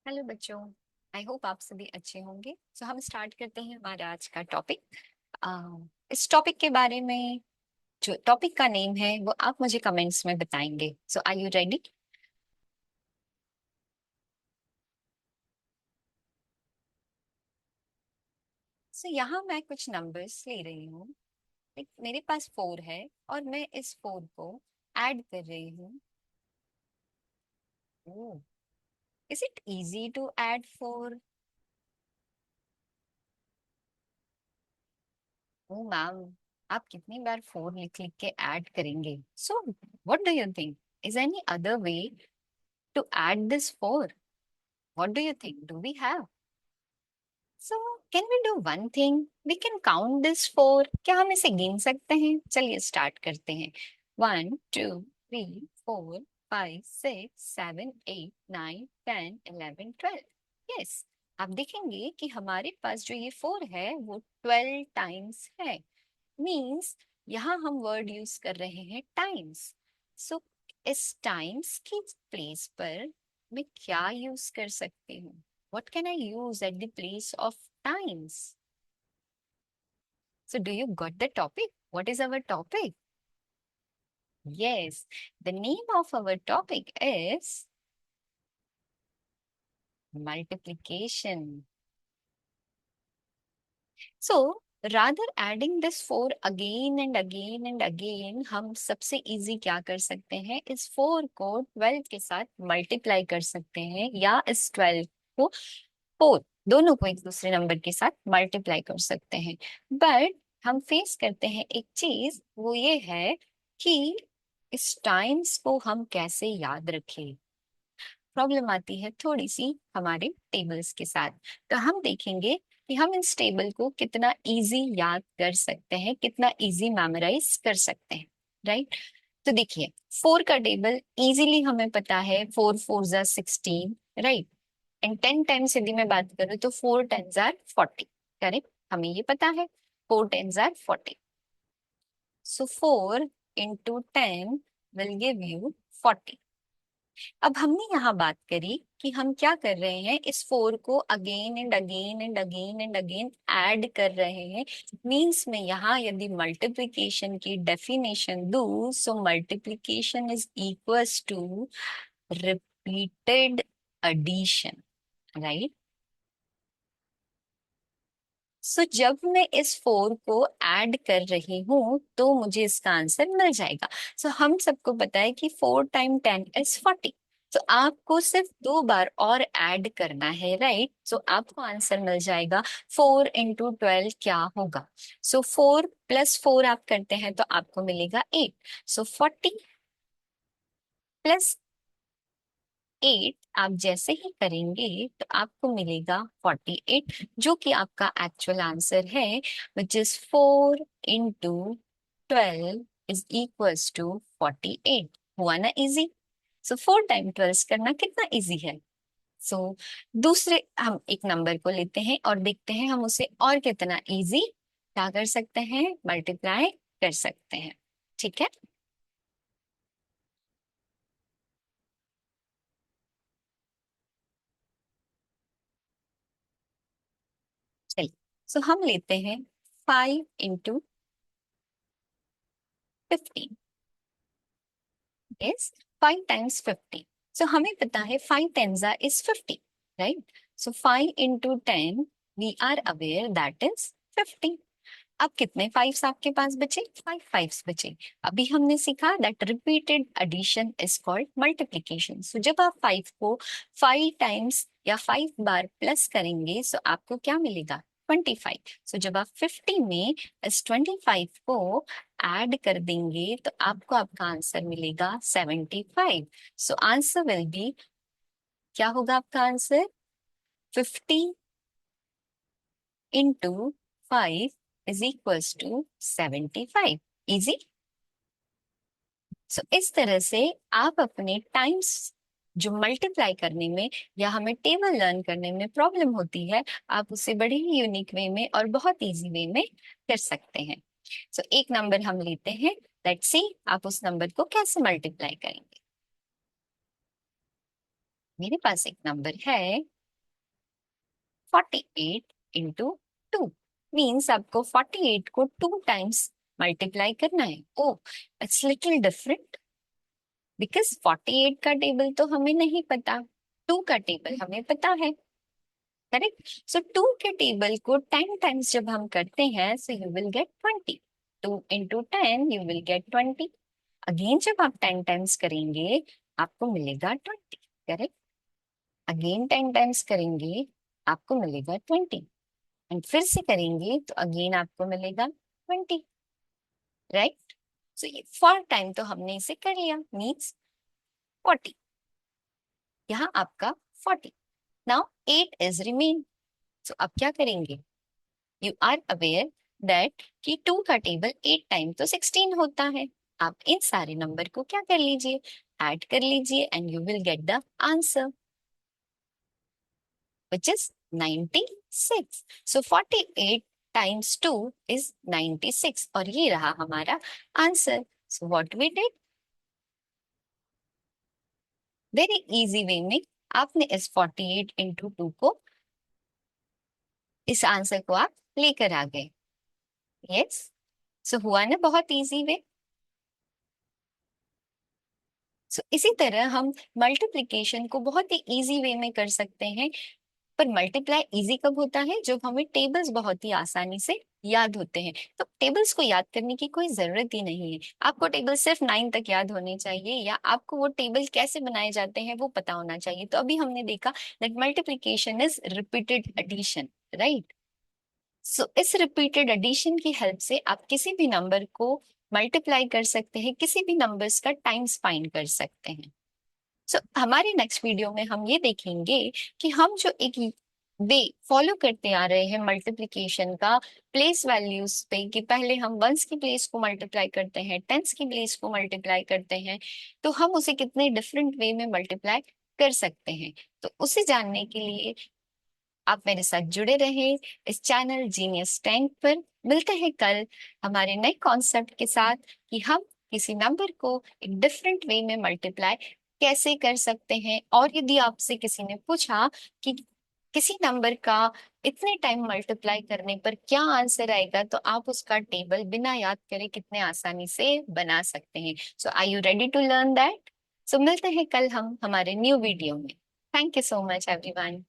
Hello बच्चों। I hope आप सभी अच्छे होंगे। हम स्टार्ट करते हैं हमारा आज का टॉपिक। इस टॉपिक के बारे में, जो टॉपिक का नेम है वो आप मुझे कमेंट्स में बताएंगे। Are you ready? यहाँ मैं कुछ नंबर्स ले रही हूँ। मेरे पास 4 है और मैं इस 4 को ऐड कर रही हूँ। Is it easy to add 4? Oh ma'am, आप कितनी बार 4 लिख लिख के ऐड करेंगे? What do you think? Is any other way to add this 4? What do you think? Do we have? So, can we do one thing? We can count this 4. क्या हम इसे गिन सकते हैं? चलिए स्टार्ट करते हैं। 1 2 3 4 5 6 7 8 9 10 11 12। यस, आप देखेंगे कि हमारे पास जो ये 4 है वो 12 टाइम्स है। मीन्स यहाँ हम वर्ड यूज कर रहे हैं टाइम्स। सो इस टाइम्स की प्लेस पर मैं क्या यूज कर सकती हूँ? What can I use at the place of times? So do you got the topic? What is our topic? Yes, the name of our topic is multiplication. So rather adding this 4 again and again and again, हम सबसे easy क्या कर सकते हैं? इस 4 को 12 के साथ मल्टीप्लाई कर सकते हैं, या इस 12 को 4 दोनों को एक दूसरे नंबर के साथ मल्टीप्लाई कर सकते हैं। बट हम फेस करते हैं एक चीज, वो ये है कि इस टाइम्स को हम कैसे याद रखें। प्रॉब्लम आती है थोड़ी सी हमारे टेबल्स के साथ। तो हम देखेंगे कि हम इस टेबल को कितना इजी याद कर सकते हैं, कितना इजी मेमोराइज कर सकते हैं। राइट? तो देखिए, 4 का टेबल इजीली हमें पता है। 4 4 जा 16। राइट? एंड 10 टाइम्स यदि मैं बात करूं तो 4 10s आर 40। करेक्ट? हमें ये पता है 4 10s are 40। So 4 into 10 will give you 40। अब हमने यहाँ बात करी कि हम क्या कर रहे हैं, इस 4 को again and again and again and again add कर रहे हैं। मीन्स मैं यहाँ यदि मल्टीप्लिकेशन की डेफिनेशन दूं, so multiplication is equals to repeated addition. Right? जब मैं इस 4 को ऐड कर रही हूँ तो मुझे इसका आंसर मिल जाएगा। हम सबको पता है कि 4 टाइम 10 इज 40। तो आपको सिर्फ 2 बार और ऐड करना है। राइट? आपको आंसर मिल जाएगा। 4 इंटू 12 क्या होगा? 4 प्लस 4 आप करते हैं तो आपको मिलेगा 8। 40 प्लस 8 आप जैसे ही करेंगे तो आपको मिलेगा 48, जो कि आपका एक्चुअल आंसर है, which is 4 into 12 is equals to 48। हुआ ना इजी? 4 टाइम 12 करना कितना इजी है। दूसरे हम एक नंबर को लेते हैं और देखते हैं हम उसे और कितना इजी क्या कर सकते हैं, मल्टीप्लाई कर सकते हैं। ठीक है? चलिए, हम लेते हैं 5 इंटू 15। Yes, 5 times 50. हमें पता है 5 tens are is 50, right? 5 into 10, we are aware that is 50. अब कितने फाइव्स आपके पास बचे? 5 फाइव्स बचे। अभी हमने सीखा that repeated addition is called multiplication. जब आप 5 को 5 टाइम्स या 5 बार प्लस करेंगे, आपको क्या मिलेगा? 25। जब आप 50 में इस 25 को ऐड कर देंगे तो आपको आपका आंसर मिलेगा 75। आंसर विल बी, क्या होगा आपका answer? 50 into 5 is equals to 75। Easy? इस तरह से आप अपने टाइम्स जो मल्टीप्लाई करने में या हमें टेबल लर्न करने में प्रॉब्लम होती है, आप उसे बड़े ही यूनिक वे में और बहुत इजी वे में कर सकते हैं। एक नंबर हम लेते हैं। लेट्स सी आप उस नंबर को कैसे मल्टीप्लाई करेंगे। मेरे पास एक नंबर है 48 इंटू 2 मीन्स आपको 48 को 2 टाइम्स मल्टीप्लाई करना है। ओ, इट्स लिटिल डिफरेंट बिकॉज 48 का टेबल तो हमें नहीं पता, 2 का टेबल हमें पता है। करेक्ट। सो 2 के टेबल को 10 टाइम्स जब हम करते हैं so you will get 20। 2 into 10 you will get 20। Again जब आप 10 टाइम्स करेंगे आपको मिलेगा 20। करेक्ट। अगेन 10 टाइम्स करेंगे आपको मिलेगा 20 एंड फिर से करेंगे तो अगेन आपको मिलेगा 20। राइट। सो ये 4 टाइम तो हमने इसे कर लिया मीन्स 40। यहाँ आपका 40। Now 8 is remain. सो अब क्या करेंगे? यू आर अवेयर दैट कि 2 का टेबल 8 टाइम तो 16 होता है। आप इन सारे नंबर को क्या कर लीजिए, ऐड कर लीजिए and you will get the answer which is 96. So 48 times 2 is 96 और ये रहा हमारा answer. So what we did? Very easy way में आपने इस 48 इंटू 2 को, इस आंसर को आप लेकर आ गए। यस। सो हुआ ना बहुत इजी वे। सो इसी तरह हम मल्टीप्लिकेशन को बहुत ही इजी वे में कर सकते हैं। पर मल्टीप्लाई इजी कब होता है? जब हमें टेबल्स बहुत ही आसानी से याद होते हैं। तो टेबल्स को याद करने की कोई जरूरत ही नहीं है। आपको टेबल सिर्फ 9 तक याद होने चाहिए या आपको वो टेबल कैसे बनाए जाते हैं वो पता होना चाहिए। तो अभी हमने देखा that multiplication is repeated addition, right. So इस रिपीटेड एडिशन की हेल्प से आप किसी भी नंबर को मल्टीप्लाई कर सकते हैं, किसी भी नंबर्स का टाइम्स फाइंड कर सकते हैं। सो हमारे नेक्स्ट वीडियो में हम ये देखेंगे कि हम जो एक वे फॉलो करते आ रहे हैं मल्टीप्लिकेशन का, प्लेस वैल्यूज पे, कि पहले हम वंस की प्लेस को मल्टीप्लाई करते हैं, टेंस की प्लेस को मल्टीप्लाई करते हैं, तो हम उसे कितने डिफरेंट वे में मल्टीप्लाई कर सकते हैं। तो उसे जानने के लिए आप मेरे साथ जुड़े रहे इस चैनल जीनियस टैंक पर। मिलते हैं कल हमारे नए कॉन्सेप्ट के साथ कि हम किसी नंबर को एक डिफरेंट वे में मल्टीप्लाई कैसे कर सकते हैं। और यदि आपसे किसी ने पूछा कि किसी नंबर का इतने टाइम मल्टीप्लाई करने पर क्या आंसर आएगा, तो आप उसका टेबल बिना याद करे कितने आसानी से बना सकते हैं। So are you ready to learn that? So मिलते हैं कल हम हमारे न्यू वीडियो में। Thank you so much everyone.